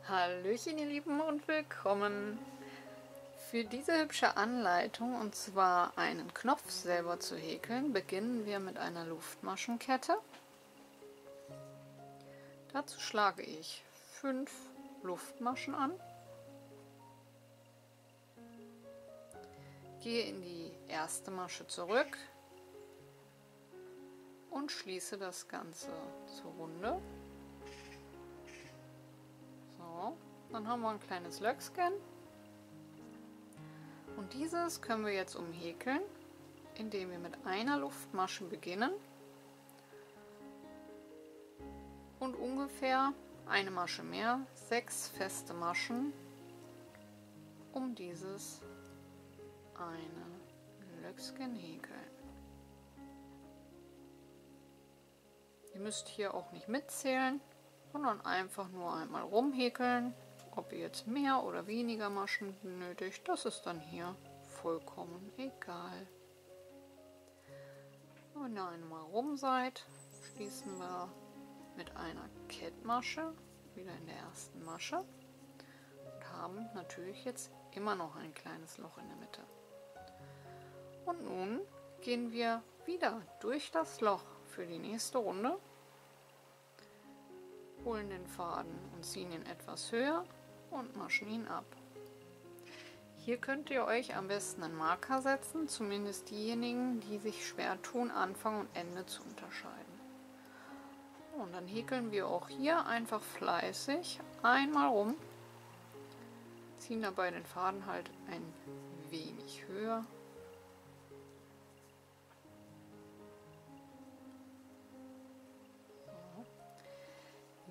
Hallöchen ihr Lieben und willkommen. Für diese hübsche Anleitung, und zwar einen Knopf selber zu häkeln, beginnen wir mit einer Luftmaschenkette. Dazu schlage ich 5 Luftmaschen an, gehe in die erste Masche zurück und schließe das Ganze zur Runde. So, dann haben wir ein kleines Löcksken. Und dieses können wir jetzt umhäkeln, indem wir mit einer Luftmasche beginnen und ungefähr eine Masche mehr, 6 feste Maschen, um dieses eine Löcksken häkeln. Ihr müsst hier auch nicht mitzählen, sondern einfach nur einmal rumhäkeln. Ob ihr jetzt mehr oder weniger Maschen benötigt, das ist dann hier vollkommen egal. Wenn ihr einmal rum seid, schließen wir mit einer Kettmasche wieder in der ersten Masche und haben natürlich jetzt immer noch ein kleines Loch in der Mitte. Und nun gehen wir wieder durch das Loch für die nächste Runde, holen den Faden und ziehen ihn etwas höher und maschen ihn ab. Hier könnt ihr euch am besten einen Marker setzen, zumindest diejenigen, die sich schwer tun, Anfang und Ende zu unterscheiden. Und dann häkeln wir auch hier einfach fleißig einmal rum, ziehen dabei den Faden halt ein wenig höher.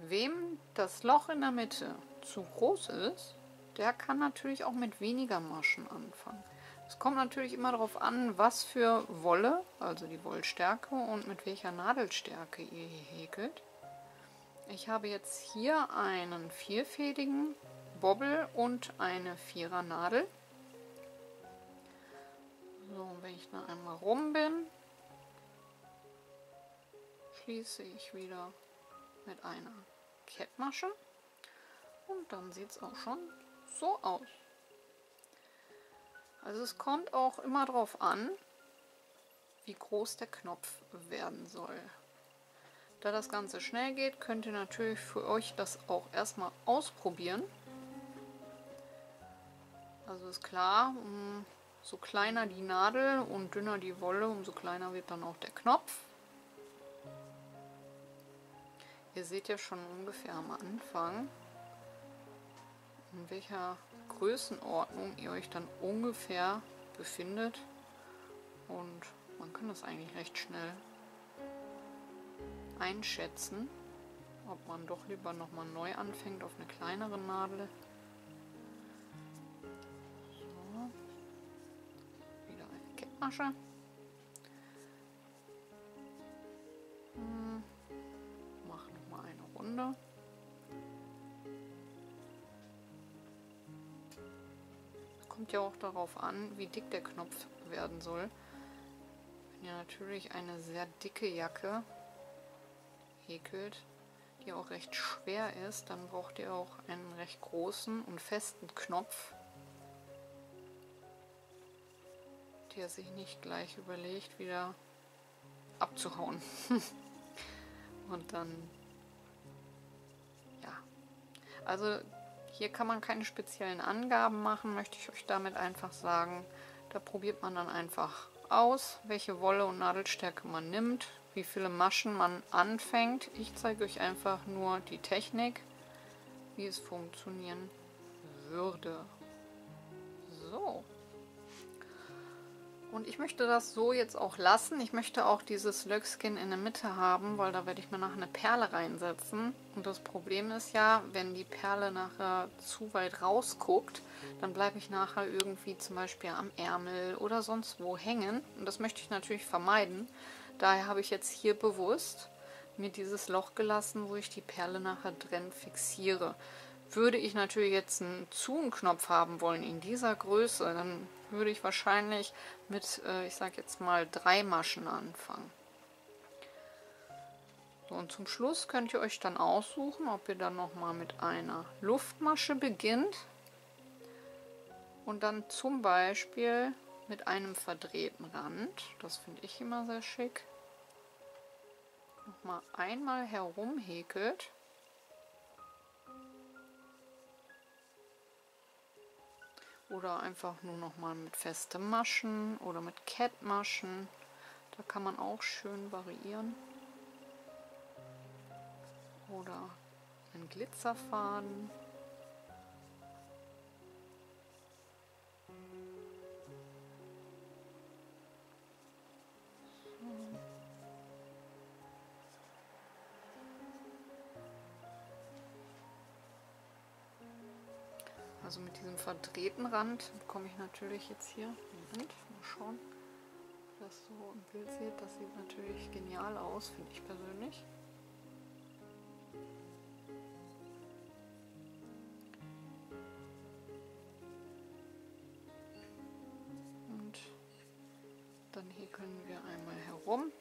Wem das Loch in der Mitte zu groß ist, der kann natürlich auch mit weniger Maschen anfangen. Es kommt natürlich immer darauf an, was für Wolle, also die Wollstärke und mit welcher Nadelstärke ihr hier häkelt. Ich habe jetzt hier einen vierfädigen Bobbel und eine 4er Nadel. So, wenn ich dann einmal rum bin, schließe ich wieder mit einer Kettmasche und dann sieht es auch schon so aus. Also es kommt auch immer darauf an, wie groß der Knopf werden soll. Da das Ganze schnell geht, könnt ihr natürlich für euch das auch erstmal ausprobieren. Also ist klar, so kleiner die Nadel und dünner die Wolle, umso kleiner wird dann auch der Knopf. Ihr seht ja schon ungefähr am Anfang, in welcher Größenordnung ihr euch dann ungefähr befindet. Und man kann das eigentlich recht schnell einschätzen, ob man doch lieber nochmal neu anfängt auf eine kleinere Nadel. So. Wieder eine Kettmasche. Mache nochmal eine Runde. Kommt ja auch darauf an, wie dick der Knopf werden soll. Wenn ihr natürlich eine sehr dicke Jacke häkelt, die auch recht schwer ist, dann braucht ihr auch einen recht großen und festen Knopf, der sich nicht gleich überlegt, wieder abzuhauen. Und dann, ja, also hier kann man keine speziellen Angaben machen, möchte ich euch damit einfach sagen. Da probiert man dann einfach aus, welche Wolle und Nadelstärke man nimmt, wie viele Maschen man anfängt. Ich zeige euch einfach nur die Technik, wie es funktionieren würde. So. Und ich möchte das so jetzt auch lassen. Ich möchte auch dieses Löcksken in der Mitte haben, weil da werde ich mir nachher eine Perle reinsetzen. Und das Problem ist ja, wenn die Perle nachher zu weit rausguckt, dann bleibe ich nachher irgendwie zum Beispiel am Ärmel oder sonst wo hängen. Und das möchte ich natürlich vermeiden. Daher habe ich jetzt hier bewusst mir dieses Loch gelassen, wo ich die Perle nachher drin fixiere. Würde ich natürlich jetzt einen Zoom-Knopf haben wollen in dieser Größe, dann würde ich wahrscheinlich mit, ich sage jetzt mal, 3 Maschen anfangen. So, und zum Schluss könnt ihr euch dann aussuchen, ob ihr dann nochmal mit einer Luftmasche beginnt und dann zum Beispiel mit einem verdrehten Rand. Das finde ich immer sehr schick. Nochmal einmal herum häkelt. Oder einfach nur nochmal mit festem Maschen oder mit Kettmaschen. Da kann man auch schön variieren. Oder einen Glitzerfaden. Also mit diesem verdrehten Rand bekomme ich natürlich jetzt hier, Moment, mal schauen, ob das so im Bild seht, das sieht natürlich genial aus, finde ich persönlich. Und dann häkeln wir einmal herum.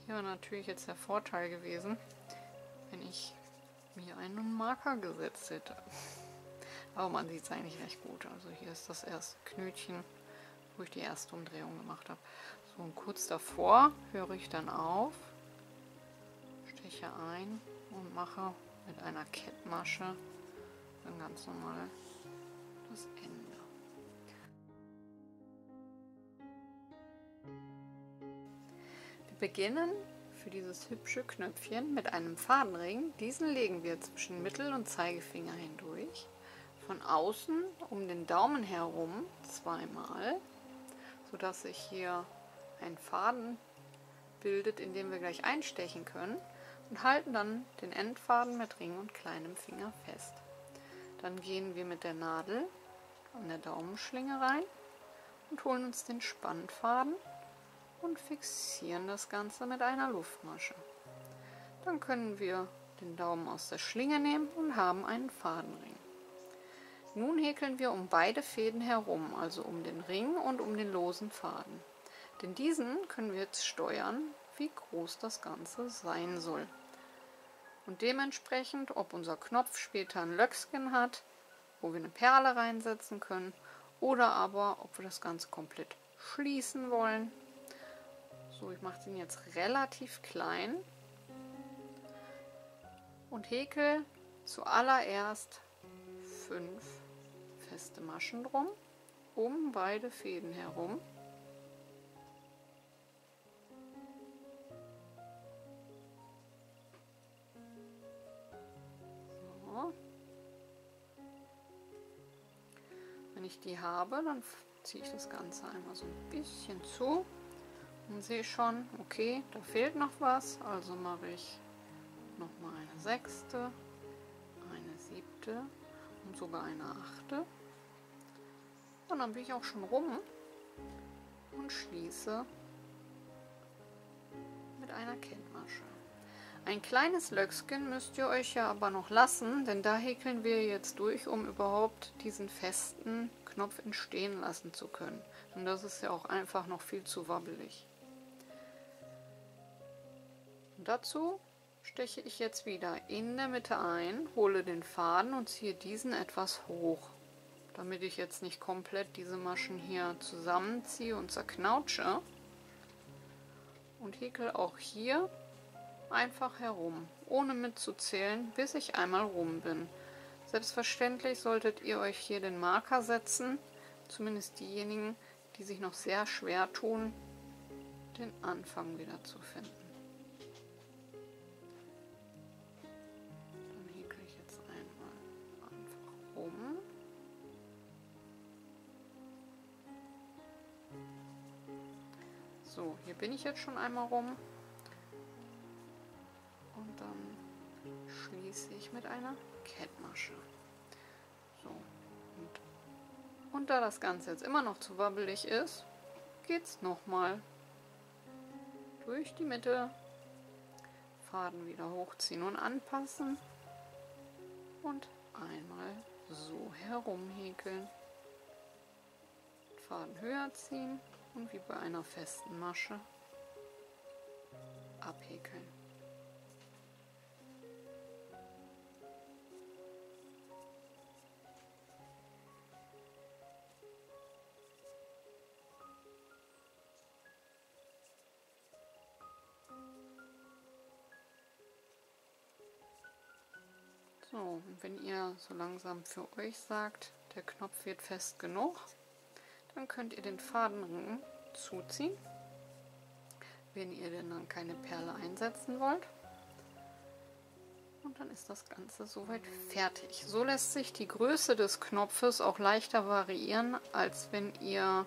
Hier war natürlich jetzt der Vorteil gewesen, wenn ich mir einen Marker gesetzt hätte. Aber man sieht es eigentlich recht gut. Also hier ist das erste Knötchen, wo ich die erste Umdrehung gemacht habe. So, und kurz davor höre ich dann auf, steche ein und mache mit einer Kettmasche dann ganz normal das Ende. Wir beginnen für dieses hübsche Knöpfchen mit einem Fadenring. Diesen legen wir zwischen Mittel- und Zeigefinger hindurch. Von außen um den Daumen herum zweimal, sodass sich hier ein Faden bildet, in dem wir gleich einstechen können, und halten dann den Endfaden mit Ring und kleinem Finger fest. Dann gehen wir mit der Nadel an der Daumenschlinge rein und holen uns den Spannfaden und fixieren das Ganze mit einer Luftmasche. Dann können wir den Daumen aus der Schlinge nehmen und haben einen Fadenring. Nun häkeln wir um beide Fäden herum, also um den Ring und um den losen Faden. Denn diesen können wir jetzt steuern, wie groß das Ganze sein soll. Und dementsprechend, ob unser Knopf später ein Löckskin hat, wo wir eine Perle reinsetzen können, oder aber ob wir das Ganze komplett schließen wollen. So, ich mache den jetzt relativ klein und häkel zuallererst 5 feste Maschen drum, um beide Fäden herum. So. Wenn ich die habe, dann ziehe ich das Ganze einmal so ein bisschen zu und sehe schon, okay, da fehlt noch was, also mache ich nochmal eine 6., eine 7. und sogar eine 8. Und dann bin ich auch schon rum und schließe mit einer Kettmasche. Ein kleines Löckskin müsst ihr euch ja aber noch lassen, denn da häkeln wir jetzt durch, um überhaupt diesen festen Knopf entstehen lassen zu können. Und das ist ja auch einfach noch viel zu wabbelig. Und dazu steche ich jetzt wieder in der Mitte ein, hole den Faden und ziehe diesen etwas hoch, damit ich jetzt nicht komplett diese Maschen hier zusammenziehe und zerknautsche. Und häkel auch hier einfach herum, ohne mitzuzählen, bis ich einmal rum bin. Selbstverständlich solltet ihr euch hier den Marker setzen, zumindest diejenigen, die sich noch sehr schwer tun, den Anfang wieder zu finden. Dann häkel ich jetzt einmal einfach rum. So, hier bin ich jetzt schon einmal rum Und dann schließe ich mit einer Kettmasche. So. Und da das Ganze jetzt immer noch zu wabbelig ist, geht es nochmal durch die Mitte. Faden wieder hochziehen und anpassen. Und einmal so herumhäkeln. Faden höher ziehen und wie bei einer festen Masche abhäkeln. So, und wenn ihr so langsam für euch sagt, der Knopf wird fest genug, dann könnt ihr den Fadenring zuziehen, wenn ihr denn dann keine Perle einsetzen wollt. Und dann ist das Ganze soweit fertig. So lässt sich die Größe des Knopfes auch leichter variieren, als wenn ihr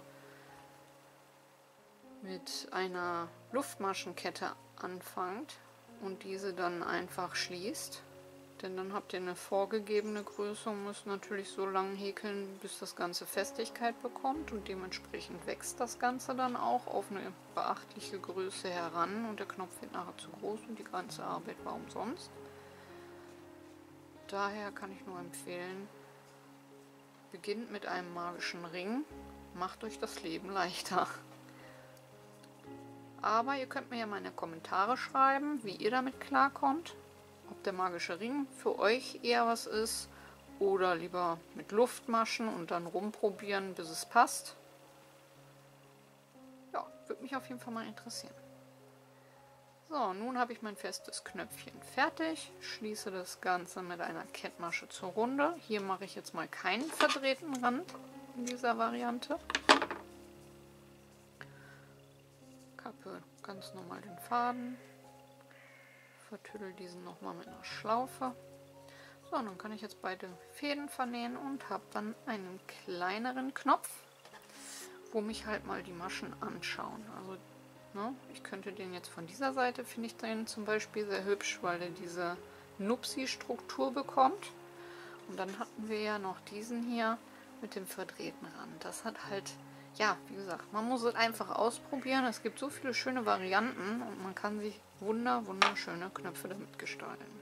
mit einer Luftmaschenkette anfangt und diese dann einfach schließt. Denn dann habt ihr eine vorgegebene Größe und müsst natürlich so lange häkeln, bis das Ganze Festigkeit bekommt. Und dementsprechend wächst das Ganze dann auch auf eine beachtliche Größe heran. Und der Knopf wird nachher zu groß und die ganze Arbeit war umsonst. Daher kann ich nur empfehlen, beginnt mit einem magischen Ring, macht euch das Leben leichter. Aber ihr könnt mir ja mal in die Kommentare schreiben, wie ihr damit klarkommt. Ob der magische Ring für euch eher was ist oder lieber mit Luftmaschen und dann rumprobieren, bis es passt. Ja, würde mich auf jeden Fall mal interessieren. So, nun habe ich mein festes Knöpfchen fertig. Schließe das Ganze mit einer Kettmasche zur Runde. Hier mache ich jetzt mal keinen verdrehten Rand in dieser Variante. Kappe ganz normal den Faden. Vertüdel diesen nochmal mit einer Schlaufe. So, und dann kann ich jetzt beide Fäden vernähen und habe dann einen kleineren Knopf, wo mich halt mal die Maschen anschauen. Also, ne, ich könnte den jetzt von dieser Seite, finde ich den zum Beispiel sehr hübsch, weil er diese Nupsi-Struktur bekommt. Und dann hatten wir ja noch diesen hier mit dem verdrehten Rand. Das hat halt, ja, wie gesagt, man muss es einfach ausprobieren. Es gibt so viele schöne Varianten und man kann sich wunderschöne Knöpfe damit gestalten.